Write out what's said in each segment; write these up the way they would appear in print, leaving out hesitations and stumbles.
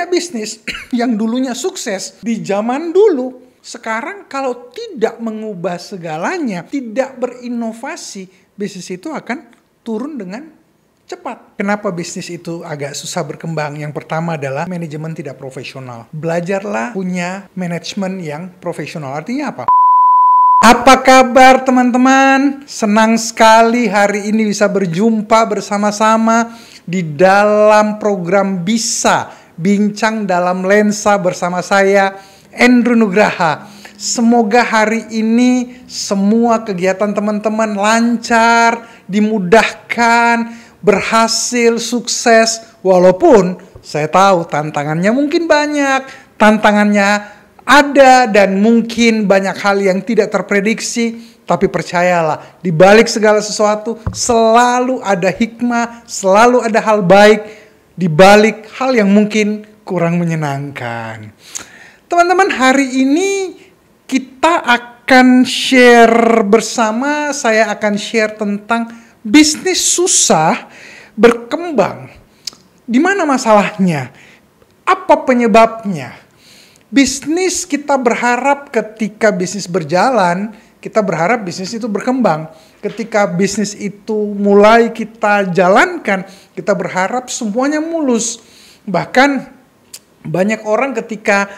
banyak bisnis yang dulunya sukses di zaman dulu, sekarang kalau tidak mengubah segalanya, tidak berinovasi, bisnis itu akan turun dengan cepat. Kenapa bisnis itu agak susah berkembang? Yang pertama adalah manajemen tidak profesional. Belajarlah punya manajemen yang profesional. Artinya apa? Apa kabar teman-teman? Senang sekali hari ini bisa berjumpa bersama-sama di dalam program Bisa Bincang dalam Lensa bersama saya, Andrew Nugraha. Semoga hari ini semua kegiatan teman-teman lancar, dimudahkan, berhasil, sukses. Walaupun saya tahu tantangannya mungkin banyak, tantangannya ada dan mungkin banyak hal yang tidak terprediksi. Tapi percayalah, di balik segala sesuatu selalu ada hikmah, selalu ada hal baik di balik hal yang mungkin kurang menyenangkan. Teman-teman, hari ini kita akan share bersama, saya akan share tentang bisnis susah berkembang. Di mana masalahnya? Apa penyebabnya? Bisnis kita berharap ketika bisnis berjalan, kita berharap bisnis itu berkembang. Ketika bisnis itu mulai kita jalankan, kita berharap semuanya mulus. Bahkan banyak orang ketika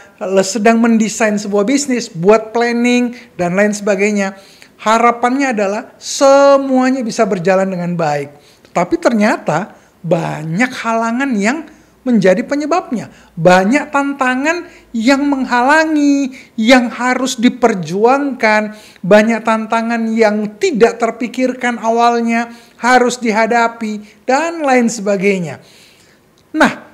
sedang mendesain sebuah bisnis, buat planning dan lain sebagainya, harapannya adalah semuanya bisa berjalan dengan baik. Tapi ternyata banyak halangan yang menjadi penyebabnya. Banyak tantangan yang menghalangi, yang harus diperjuangkan. Banyak tantangan yang tidak terpikirkan awalnya, harus dihadapi, dan lain sebagainya. Nah,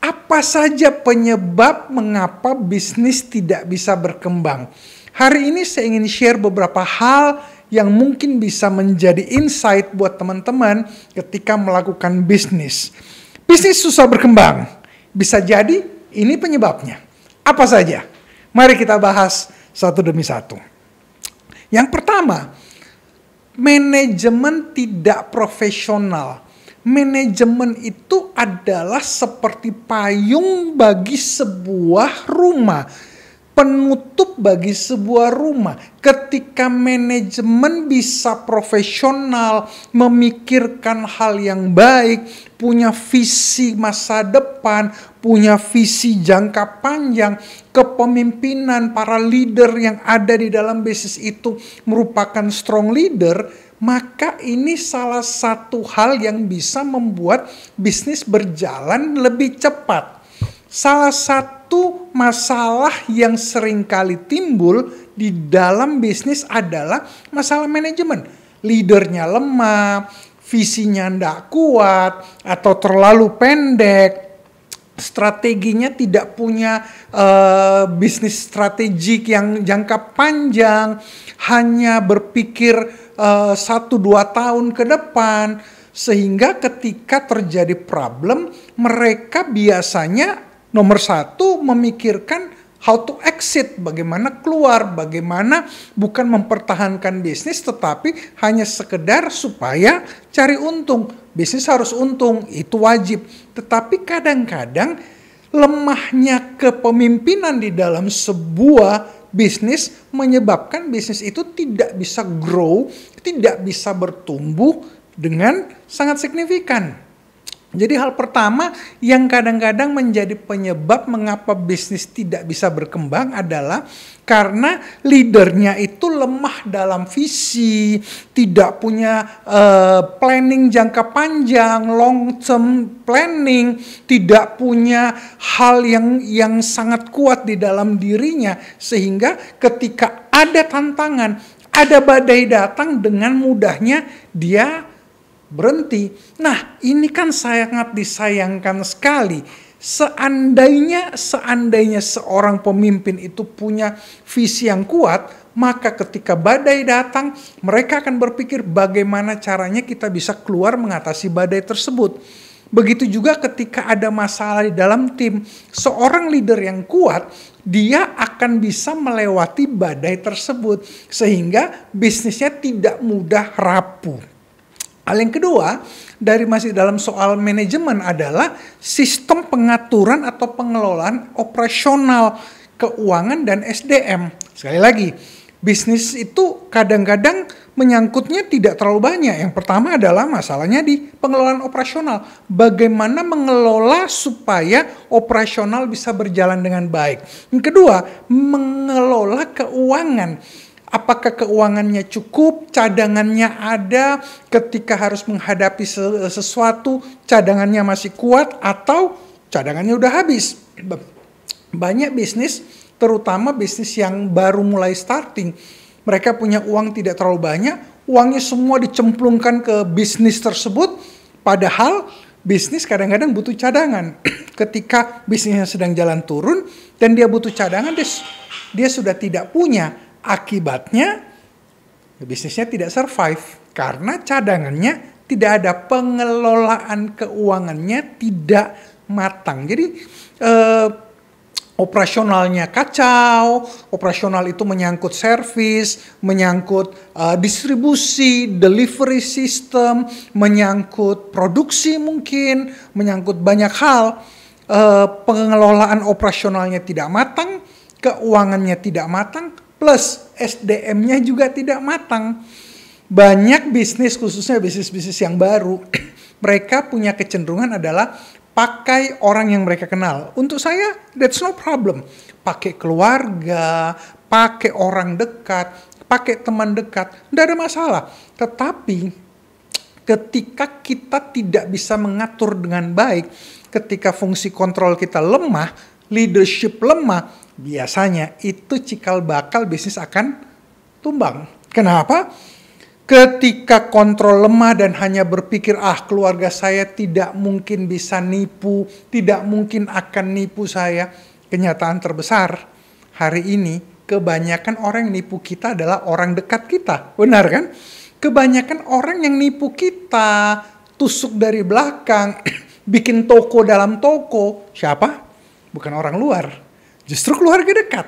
apa saja penyebab mengapa bisnis tidak bisa berkembang? Hari ini saya ingin share beberapa hal yang mungkin bisa menjadi insight buat teman-teman ketika melakukan bisnis. Bisnis susah berkembang. Bisa jadi ini penyebabnya. Apa saja? Mari kita bahas satu demi satu. Yang pertama, manajemen tidak profesional. Manajemen itu adalah seperti payung bagi sebuah rumah. Penutup bagi sebuah rumah. Ketika manajemen bisa profesional, memikirkan hal yang baik, punya visi masa depan, punya visi jangka panjang, kepemimpinan para leader yang ada di dalam bisnis itu merupakan strong leader, maka ini salah satu hal yang bisa membuat bisnis berjalan lebih cepat. Salah satu masalah yang seringkali timbul di dalam bisnis adalah masalah manajemen. Leadernya lemah, visinya tidak kuat, atau terlalu pendek, strateginya tidak punya bisnis strategik yang jangka panjang, hanya berpikir 1-2 tahun ke depan, sehingga ketika terjadi problem, mereka biasanya nomor satu memikirkan how to exit, bagaimana keluar, bagaimana bukan mempertahankan bisnis tetapi hanya sekedar supaya cari untung. Bisnis harus untung, itu wajib. Tetapi kadang-kadang lemahnya kepemimpinan di dalam sebuah bisnis menyebabkan bisnis itu tidak bisa grow, tidak bisa bertumbuh dengan sangat signifikan. Jadi hal pertama yang kadang-kadang menjadi penyebab mengapa bisnis tidak bisa berkembang adalah karena leadernya itu lemah dalam visi, tidak punya planning jangka panjang, long term planning, tidak punya hal yang sangat kuat di dalam dirinya, sehingga ketika ada tantangan, ada badai datang, dengan mudahnya dia berhenti. Nah, ini kan sangat disayangkan sekali. Seandainya seorang pemimpin itu punya visi yang kuat, maka ketika badai datang, mereka akan berpikir bagaimana caranya kita bisa keluar mengatasi badai tersebut. Begitu juga ketika ada masalah di dalam tim, seorang leader yang kuat, dia akan bisa melewati badai tersebut, sehingga bisnisnya tidak mudah rapuh. Hal yang kedua, dari masih dalam soal manajemen adalah sistem pengaturan atau pengelolaan operasional keuangan dan SDM. Sekali lagi, bisnis itu kadang-kadang menyangkutnya tidak terlalu banyak. Yang pertama adalah masalahnya di pengelolaan operasional. Bagaimana mengelola supaya operasional bisa berjalan dengan baik. Yang kedua, mengelola keuangan. Apakah keuangannya cukup, cadangannya ada, ketika harus menghadapi sesuatu, cadangannya masih kuat, atau cadangannya udah habis. Banyak bisnis, terutama bisnis yang baru mulai starting, mereka punya uang tidak terlalu banyak, uangnya semua dicemplungkan ke bisnis tersebut, padahal bisnis kadang-kadang butuh cadangan. Ketika bisnisnya sedang jalan turun, dan dia butuh cadangan, dia sudah tidak punya. Akibatnya bisnisnya tidak survive karena cadangannya tidak ada, pengelolaan keuangannya tidak matang. Jadi operasionalnya kacau, operasional itu menyangkut servis, menyangkut distribusi, delivery system, menyangkut produksi mungkin, menyangkut banyak hal. Pengelolaan operasionalnya tidak matang, keuangannya tidak matang, plus SDM-nya juga tidak matang. Banyak bisnis, khususnya bisnis-bisnis yang baru, mereka punya kecenderungan adalah pakai orang yang mereka kenal. Untuk saya, that's no problem. Pakai keluarga, pakai orang dekat, pakai teman dekat, tidak ada masalah. Tetapi ketika kita tidak bisa mengatur dengan baik, ketika fungsi kontrol kita lemah, leadership lemah, biasanya itu cikal bakal bisnis akan tumbang. Kenapa? Ketika kontrol lemah dan hanya berpikir, keluarga saya tidak mungkin bisa nipu, tidak mungkin akan nipu saya. Kenyataan terbesar hari ini, kebanyakan orang yang nipu kita adalah orang dekat kita. Benar kan? Kebanyakan orang yang nipu kita, tusuk dari belakang, bikin toko dalam toko. Siapa? Bukan orang luar. Justru keluarga dekat,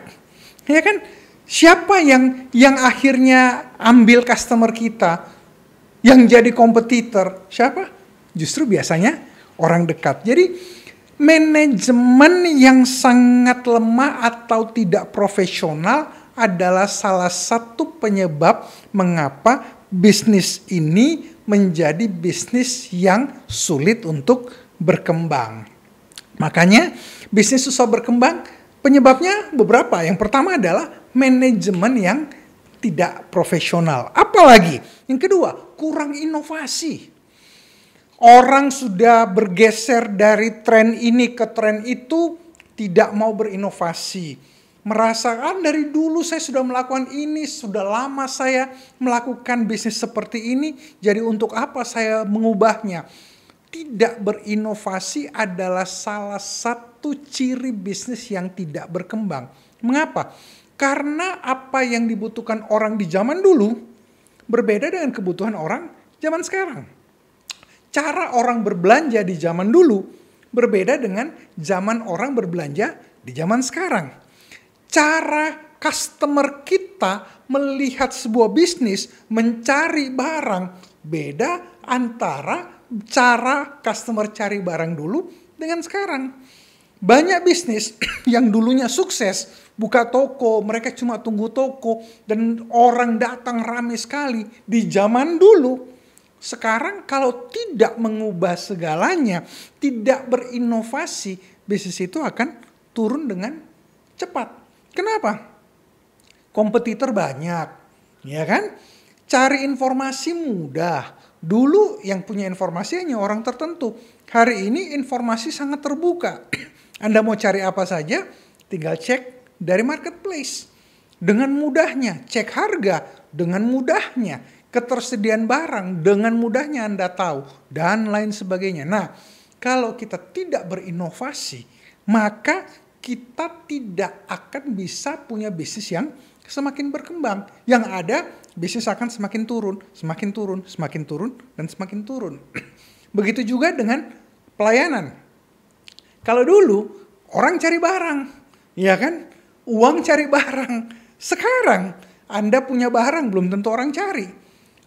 ya kan? Siapa yang akhirnya ambil customer kita, yang jadi kompetitor? Siapa? Justru biasanya orang dekat. Jadi manajemen yang sangat lemah atau tidak profesional adalah salah satu penyebab mengapa bisnis ini menjadi bisnis yang sulit untuk berkembang. Makanya bisnis susah berkembang. Penyebabnya beberapa. Yang pertama adalah manajemen yang tidak profesional. Apalagi? Yang kedua, kurang inovasi. Orang sudah bergeser dari tren ini ke tren itu, tidak mau berinovasi. Merasakan dari dulu saya sudah melakukan ini, sudah lama saya melakukan bisnis seperti ini, jadi untuk apa saya mengubahnya? Tidak berinovasi adalah salah satu ciri bisnis yang tidak berkembang. Mengapa? Karena apa yang dibutuhkan orang di zaman dulu berbeda dengan kebutuhan orang zaman sekarang. Cara orang berbelanja di zaman dulu berbeda dengan zaman orang berbelanja di zaman sekarang. Cara customer kita melihat sebuah bisnis, mencari barang, beda antara cara customer cari barang dulu dengan sekarang. Banyak bisnis yang dulunya sukses, buka toko, mereka cuma tunggu toko, dan orang datang ramai sekali di zaman dulu. Sekarang kalau tidak mengubah segalanya, tidak berinovasi, bisnis itu akan turun dengan cepat. Kenapa? Kompetitor banyak, ya kan? Cari informasi mudah. Dulu yang punya informasi hanya orang tertentu. Hari ini informasi sangat terbuka. Anda mau cari apa saja, tinggal cek dari marketplace. Dengan mudahnya, cek harga dengan mudahnya, ketersediaan barang dengan mudahnya Anda tahu, dan lain sebagainya. Nah, kalau kita tidak berinovasi, maka kita tidak akan bisa punya bisnis yang semakin berkembang. Yang ada, bisnis akan semakin turun, semakin turun, semakin turun, dan semakin turun. Begitu juga dengan pelayanan. Kalau dulu, orang cari barang, ya kan? Uang cari barang. Sekarang, Anda punya barang, belum tentu orang cari.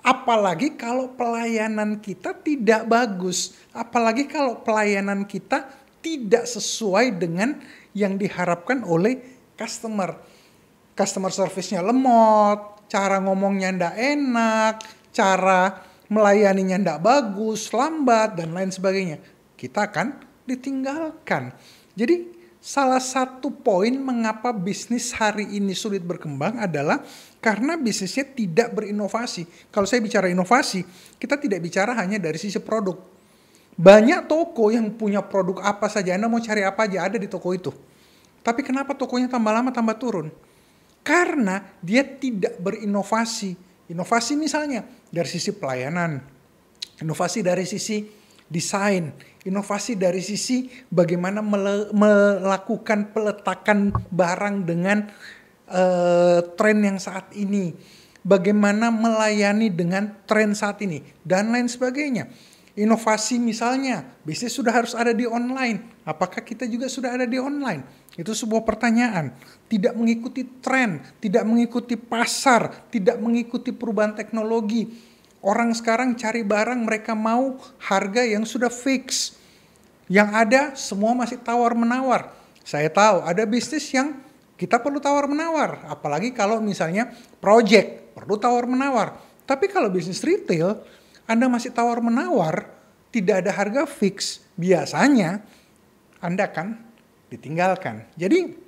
Apalagi kalau pelayanan kita tidak bagus. Apalagi kalau pelayanan kita tidak sesuai dengan yang diharapkan oleh customer. Customer service-nya lemot, cara ngomongnya ndak enak, cara melayaninya ndak bagus, lambat, dan lain sebagainya. Kita akan ditinggalkan. Jadi salah satu poin mengapa bisnis hari ini sulit berkembang adalah karena bisnisnya tidak berinovasi. Kalau saya bicara inovasi, kita tidak bicara hanya dari sisi produk. Banyak toko yang punya produk apa saja, Anda mau cari apa aja ada di toko itu. Tapi kenapa tokonya tambah lama tambah turun? Karena dia tidak berinovasi. Inovasi misalnya dari sisi pelayanan, inovasi dari sisi desain, inovasi dari sisi bagaimana melakukan peletakan barang dengan tren yang saat ini, bagaimana melayani dengan tren saat ini, dan lain sebagainya. Inovasi misalnya, bisnis sudah harus ada di online. Apakah kita juga sudah ada di online? Itu sebuah pertanyaan. Tidak mengikuti tren, tidak mengikuti pasar, tidak mengikuti perubahan teknologi. Orang sekarang cari barang mereka mau harga yang sudah fix. Yang ada semua masih tawar-menawar. Saya tahu ada bisnis yang kita perlu tawar-menawar. Apalagi kalau misalnya project, perlu tawar-menawar. Tapi kalau bisnis retail, Anda masih tawar-menawar, tidak ada harga fix. Biasanya Anda akan ditinggalkan. Jadi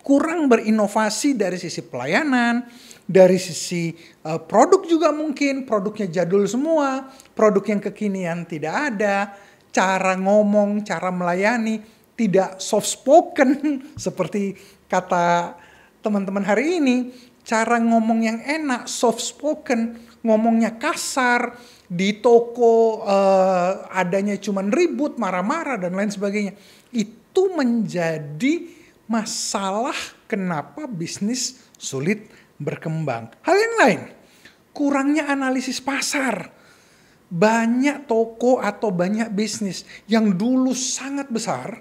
kurang berinovasi dari sisi pelayanan, dari sisi produk juga mungkin, produknya jadul semua, produk yang kekinian tidak ada, cara ngomong, cara melayani, tidak soft spoken seperti kata teman-teman hari ini, cara ngomong yang enak, soft spoken, ngomongnya kasar, di toko adanya cuman ribut, marah-marah, dan lain sebagainya. Itu menjadi masalah kenapa bisnis sulit berkembang. Hal yang lain, kurangnya analisis pasar. Banyak toko atau banyak bisnis yang dulu sangat besar,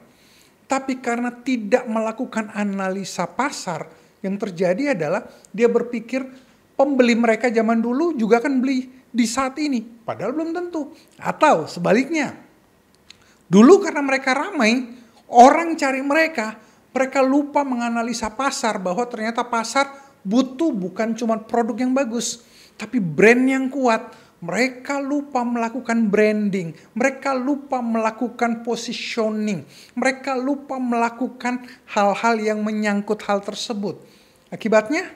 tapi karena tidak melakukan analisa pasar, yang terjadi adalah dia berpikir pembeli mereka zaman dulu juga akan beli di saat ini. Padahal belum tentu. Atau sebaliknya, dulu karena mereka ramai, orang cari mereka lupa menganalisa pasar bahwa ternyata pasar butuh bukan cuma produk yang bagus, tapi brand yang kuat. Mereka lupa melakukan branding, mereka lupa melakukan positioning, mereka lupa melakukan hal-hal yang menyangkut hal tersebut. Akibatnya,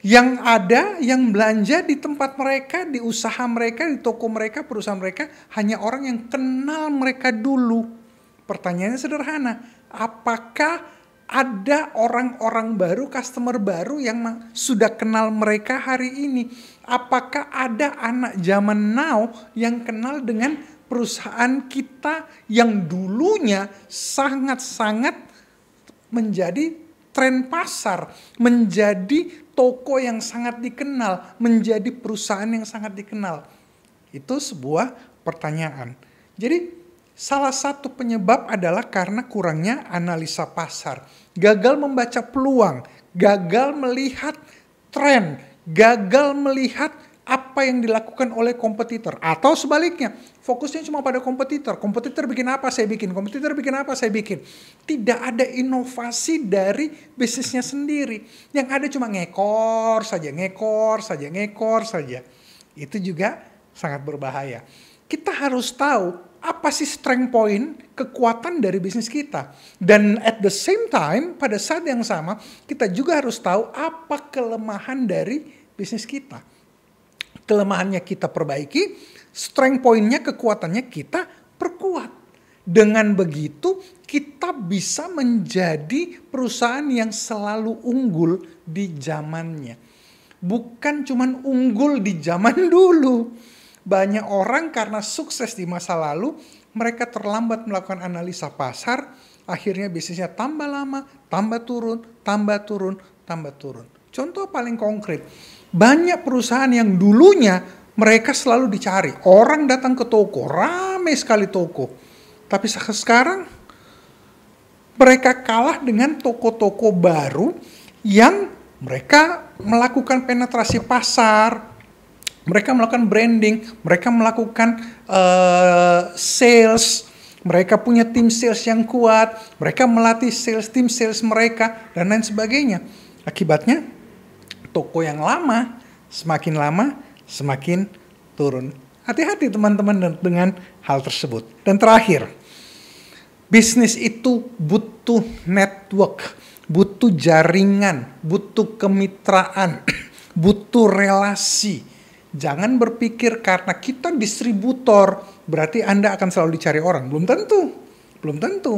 yang ada, yang belanja di tempat mereka, di usaha mereka, di toko mereka, perusahaan mereka, hanya orang yang kenal mereka dulu. Pertanyaannya sederhana, apakah ada orang-orang baru, customer baru yang sudah kenal mereka hari ini? Apakah ada anak zaman now yang kenal dengan perusahaan kita yang dulunya sangat-sangat menjadi tren pasar, menjadi toko yang sangat dikenal, menjadi perusahaan yang sangat dikenal? Itu sebuah pertanyaan. Jadi salah satu penyebab adalah karena kurangnya analisa pasar. Gagal membaca peluang, gagal melihat tren, gagal melihat apa yang dilakukan oleh kompetitor. Atau sebaliknya, fokusnya cuma pada kompetitor. Kompetitor bikin apa, saya bikin. Kompetitor bikin apa, saya bikin. Tidak ada inovasi dari bisnisnya sendiri. Yang ada cuma ngekor saja. Itu juga sangat berbahaya. Kita harus tahu apa sih strength point, kekuatan dari bisnis kita. Dan at the same time, pada saat yang sama, kita juga harus tahu apa kelemahan dari bisnis kita. Kelemahannya kita perbaiki, strength point-nya, kekuatannya kita perkuat. Dengan begitu, kita bisa menjadi perusahaan yang selalu unggul di zamannya. Bukan cuman unggul di zaman dulu. Banyak orang karena sukses di masa lalu, mereka terlambat melakukan analisa pasar, akhirnya bisnisnya tambah lama, tambah turun. Contoh paling konkret, banyak perusahaan yang dulunya mereka selalu dicari. Orang datang ke toko, ramai sekali toko. Tapi sekarang mereka kalah dengan toko-toko baru yang mereka melakukan penetrasi pasar, Mereka melakukan branding, mereka melakukan sales, mereka punya tim sales yang kuat, mereka melatih tim sales mereka, dan lain sebagainya. Akibatnya, toko yang lama semakin turun. Hati-hati teman-teman dengan hal tersebut. Dan terakhir, bisnis itu butuh network, butuh jaringan, butuh kemitraan, butuh relasi. Jangan berpikir karena kita distributor, berarti Anda akan selalu dicari orang. Belum tentu.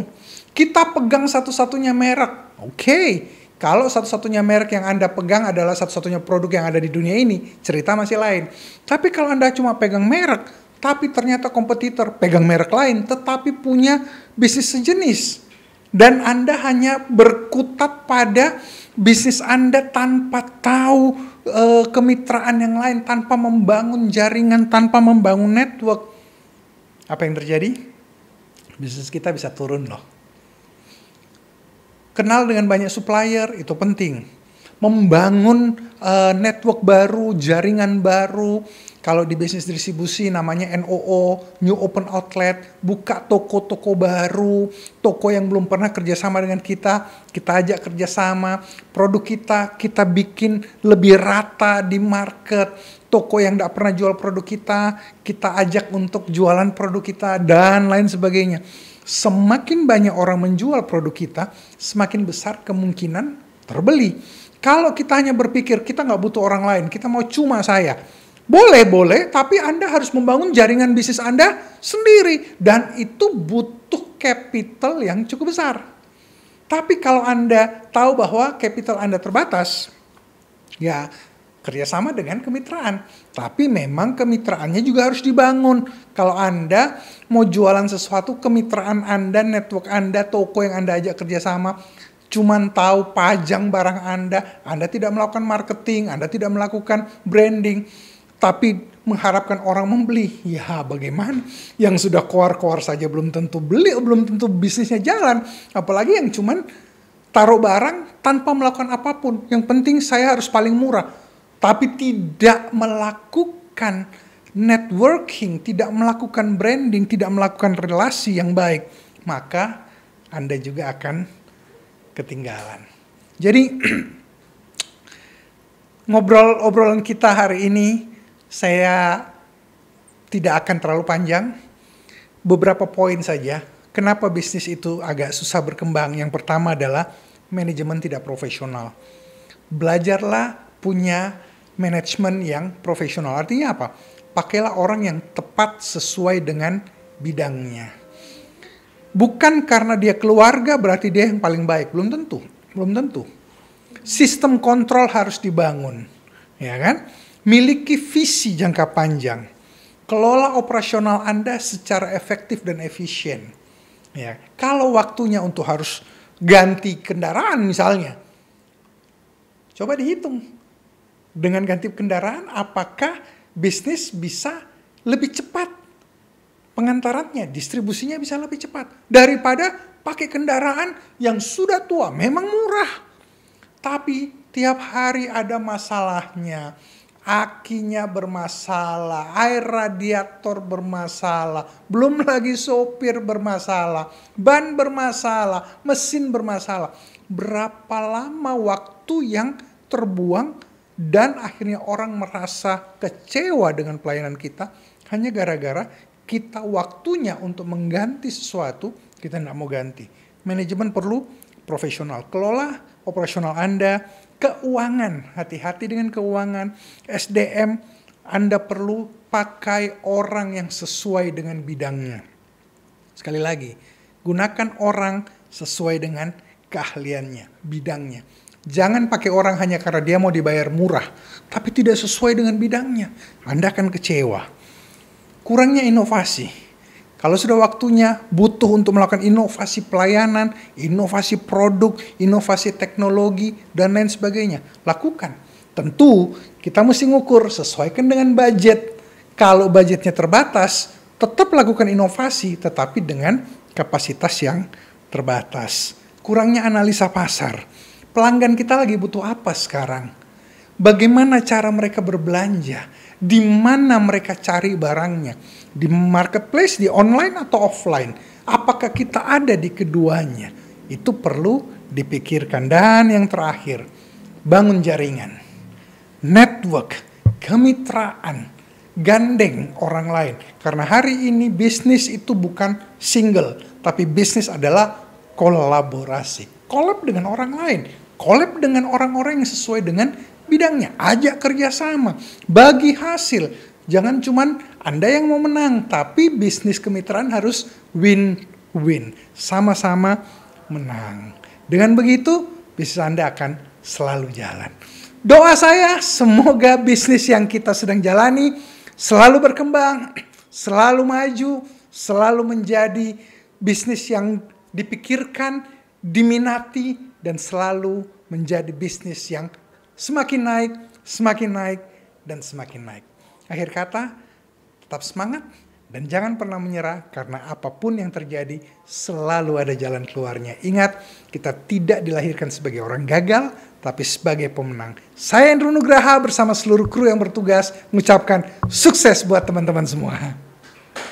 Kita pegang satu-satunya merek. Oke, kalau satu-satunya merek yang Anda pegang adalah satu-satunya produk yang ada di dunia ini, cerita masih lain. Tapi kalau Anda cuma pegang merek, tapi ternyata kompetitor pegang merek lain, tetapi punya bisnis sejenis, dan Anda hanya berkutat pada bisnis Anda tanpa tahu kemitraan yang lain, tanpa membangun jaringan, tanpa membangun network, apa yang terjadi? Bisnis kita bisa turun loh. Kenal dengan banyak supplier itu penting. Membangun network baru, jaringan baru. Kalau di bisnis distribusi namanya NOO, New Open Outlet, buka toko-toko baru, toko yang belum pernah kerjasama dengan kita ajak kerjasama, produk kita bikin lebih rata di market, toko yang tidak pernah jual produk kita ajak untuk jualan produk kita, dan lain sebagainya. Semakin banyak orang menjual produk kita, semakin besar kemungkinan terbeli. Kalau kita hanya berpikir kita nggak butuh orang lain, kita mau cuma saya, boleh, tapi Anda harus membangun jaringan bisnis Anda sendiri. Dan itu butuh capital yang cukup besar. Tapi kalau Anda tahu bahwa capital Anda terbatas, ya kerjasama dengan kemitraan. Tapi memang kemitraannya juga harus dibangun. Kalau Anda mau jualan sesuatu, kemitraan Anda, network Anda, toko yang Anda ajak kerjasama, cuman tahu pajang barang Anda tidak melakukan marketing, Anda tidak melakukan branding, tapi mengharapkan orang membeli. Ya bagaimana? Yang sudah koar-koar saja belum tentu beli, belum tentu bisnisnya jalan. Apalagi yang cuman taruh barang tanpa melakukan apapun. Yang penting saya harus paling murah. Tapi tidak melakukan networking, tidak melakukan branding, tidak melakukan relasi yang baik. Maka Anda juga akan ketinggalan. Jadi obrolan kita hari ini, saya tidak akan terlalu panjang. Beberapa poin saja. Kenapa bisnis itu agak susah berkembang? Yang pertama adalah manajemen tidak profesional. Belajarlah punya manajemen yang profesional. Artinya apa? Pakailah orang yang tepat sesuai dengan bidangnya. Bukan karena dia keluarga berarti dia yang paling baik. Belum tentu. Sistem kontrol harus dibangun. Ya kan? Miliki visi jangka panjang. Kelola operasional Anda secara efektif dan efisien. Ya, kalau waktunya untuk harus ganti kendaraan misalnya, coba dihitung. Dengan ganti kendaraan, apakah bisnis bisa lebih cepat pengantarannya, distribusinya bisa lebih cepat daripada pakai kendaraan yang sudah tua, memang murah, tapi tiap hari ada masalahnya. Akinya bermasalah, air radiator bermasalah, belum lagi sopir bermasalah, ban bermasalah, mesin bermasalah. Berapa lama waktu yang terbuang dan akhirnya orang merasa kecewa dengan pelayanan kita hanya gara-gara kita waktunya untuk mengganti sesuatu, kita tidak mau ganti. Manajemen perlu profesional. Kelola operasional Anda. Keuangan, hati-hati dengan keuangan. SDM, Anda perlu pakai orang yang sesuai dengan bidangnya. Sekali lagi, gunakan orang sesuai dengan keahliannya, bidangnya. Jangan pakai orang hanya karena dia mau dibayar murah, tapi tidak sesuai dengan bidangnya. Anda akan kecewa. Kurangnya inovasi. Kalau sudah waktunya butuh untuk melakukan inovasi pelayanan, inovasi produk, inovasi teknologi, dan lain sebagainya, lakukan. Tentu kita mesti ngukur, sesuaikan dengan budget. Kalau budgetnya terbatas, tetap lakukan inovasi, tetapi dengan kapasitas yang terbatas. Kurangnya analisa pasar. Pelanggan kita lagi butuh apa sekarang? Bagaimana cara mereka berbelanja? Di mana mereka cari barangnya? Di marketplace, di online atau offline? Apakah kita ada di keduanya? Itu perlu dipikirkan. Dan yang terakhir, bangun jaringan, network, kemitraan, gandeng orang lain. Karena hari ini bisnis itu bukan single, tapi bisnis adalah kolaborasi. Collab dengan orang lain, collab dengan orang-orang yang sesuai dengan bidangnya, ajak kerjasama, bagi hasil. Jangan cuman Anda yang mau menang, tapi bisnis kemitraan harus win-win, sama-sama menang. Dengan begitu, bisnis Anda akan selalu jalan. Doa saya, semoga bisnis yang kita sedang jalani selalu berkembang, selalu maju, selalu menjadi bisnis yang dipikirkan, diminati, dan selalu menjadi bisnis yang semakin naik, dan semakin naik. Akhir kata, tetap semangat dan jangan pernah menyerah karena apapun yang terjadi selalu ada jalan keluarnya. Ingat, kita tidak dilahirkan sebagai orang gagal, tapi sebagai pemenang. Saya Andrew Nugraha bersama seluruh kru yang bertugas mengucapkan sukses buat teman-teman semua.